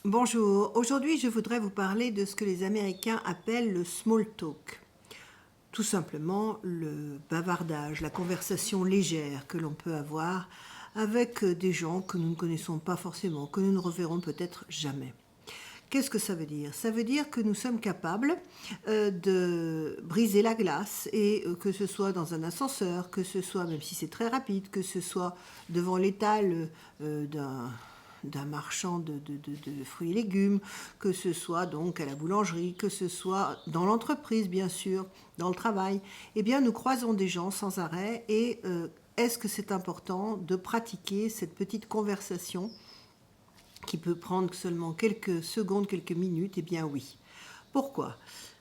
Bonjour, aujourd'hui je voudrais vous parler de ce que les Américains appellent le small talk. Tout simplement le bavardage, la conversation légère que l'on peut avoir avec des gens que nous ne connaissons pas forcément, que nous ne reverrons peut-être jamais. Qu'est-ce que ça veut dire? Ça veut dire que nous sommes capables de briser la glace et que ce soit dans un ascenseur, que ce soit, même si c'est très rapide, que ce soit devant l'étal d'un marchand de fruits et légumes, que ce soit donc à la boulangerie, que ce soit dans l'entreprise bien sûr, dans le travail, eh bien nous croisons des gens sans arrêt et est-ce que c'est important de pratiquer cette petite conversation qui peut prendre seulement quelques secondes, quelques minutes? Eh bien oui. Pourquoi?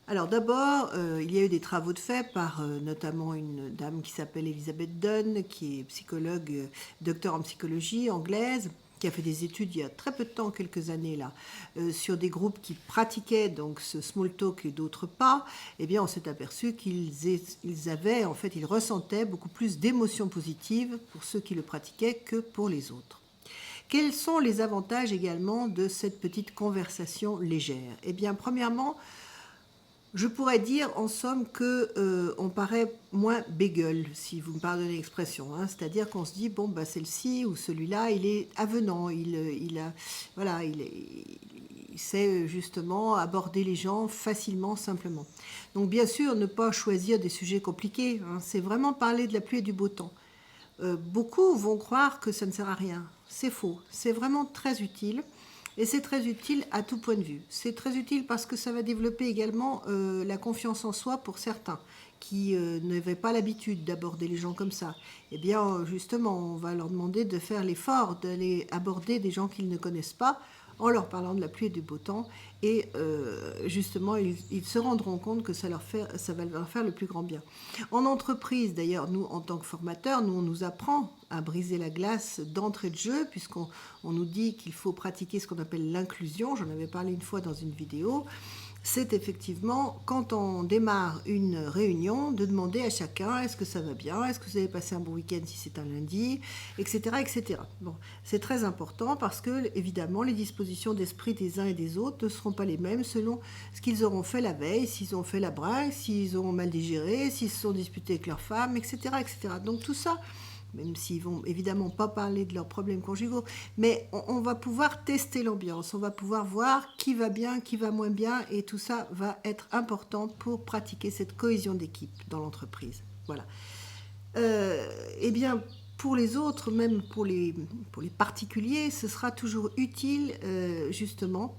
Alors d'abord, il y a eu des travaux de fait par notamment une dame qui s'appelle Elizabeth Dunn, qui est psychologue, docteur en psychologie anglaise, qui a fait des études il y a très peu de temps, quelques années là, sur des groupes qui pratiquaient donc ce small talk et d'autres pas. Eh bien, on s'est aperçu ils ressentaient beaucoup plus d'émotions positives pour ceux qui le pratiquaient que pour les autres. Quels sont les avantages également de cette petite conversation légère? Eh bien, premièrement, je pourrais dire en somme que on paraît moins bégueule, si vous me pardonnez l'expression, hein. C'est-à-dire qu'on se dit bon bah celle-ci ou celui-là, il est avenant, voilà, il sait justement aborder les gens facilement, simplement. Donc bien sûr, ne pas choisir des sujets compliqués, hein, c'est vraiment parler de la pluie et du beau temps. Beaucoup vont croire que ça ne sert à rien. C'est faux. C'est vraiment très utile. Et c'est très utile à tout point de vue. C'est très utile parce que ça va développer également la confiance en soi pour certains qui n'avaient pas l'habitude d'aborder les gens comme ça. Eh bien, justement, on va leur demander de faire l'effort d'aller aborder des gens qu'ils ne connaissent pas en leur parlant de la pluie et du beau temps. Et justement, ils se rendront compte que ça va leur faire le plus grand bien. En entreprise, d'ailleurs, nous, en tant que formateurs, nous, on nous apprend à briser la glace d'entrée de jeu, puisqu'on nous dit qu'il faut pratiquer ce qu'on appelle l'inclusion. J'en avais parlé une fois dans une vidéo. C'est effectivement, quand on démarre une réunion, de demander à chacun est-ce que ça va bien, est-ce que vous avez passé un bon week-end si c'est un lundi, etc. etc. Bon, c'est très important parce que, évidemment, les dispositions d'esprit des uns et des autres ne seront pas les mêmes selon ce qu'ils auront fait la veille, s'ils ont fait la bringue, s'ils ont mal digéré, s'ils se sont disputés avec leur femme, etc. etc. Donc tout ça, même s'ils vont évidemment pas parler de leurs problèmes conjugaux, mais on va pouvoir tester l'ambiance, on va pouvoir voir qui va bien, qui va moins bien, et tout ça va être important pour pratiquer cette cohésion d'équipe dans l'entreprise. Voilà. Eh bien, pour les autres, même pour les particuliers, ce sera toujours utile, justement,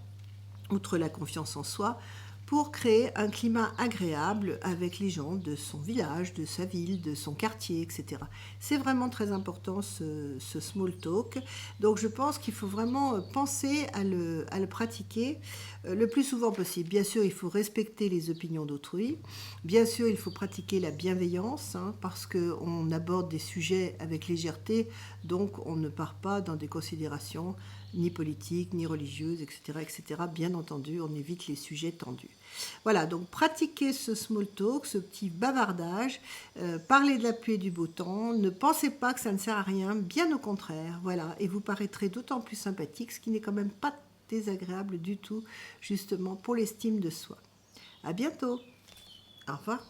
outre la confiance en soi, pour créer un climat agréable avec les gens de son village, de sa ville, de son quartier, etc. C'est vraiment très important ce small talk. Donc je pense qu'il faut vraiment penser à le pratiquer le plus souvent possible. Bien sûr, il faut respecter les opinions d'autrui. Bien sûr, il faut pratiquer la bienveillance, hein, parce qu'on aborde des sujets avec légèreté, donc on ne part pas dans des considérations ni politiques, ni religieuses, etc., etc. Bien entendu, on évite les sujets tendus. Voilà, donc pratiquez ce small talk, ce petit bavardage, parlez de la pluie et du beau temps, ne pensez pas que ça ne sert à rien, bien au contraire, voilà, et vous paraîtrez d'autant plus sympathique, ce qui n'est quand même pas désagréable du tout, justement, pour l'estime de soi. À bientôt, au revoir.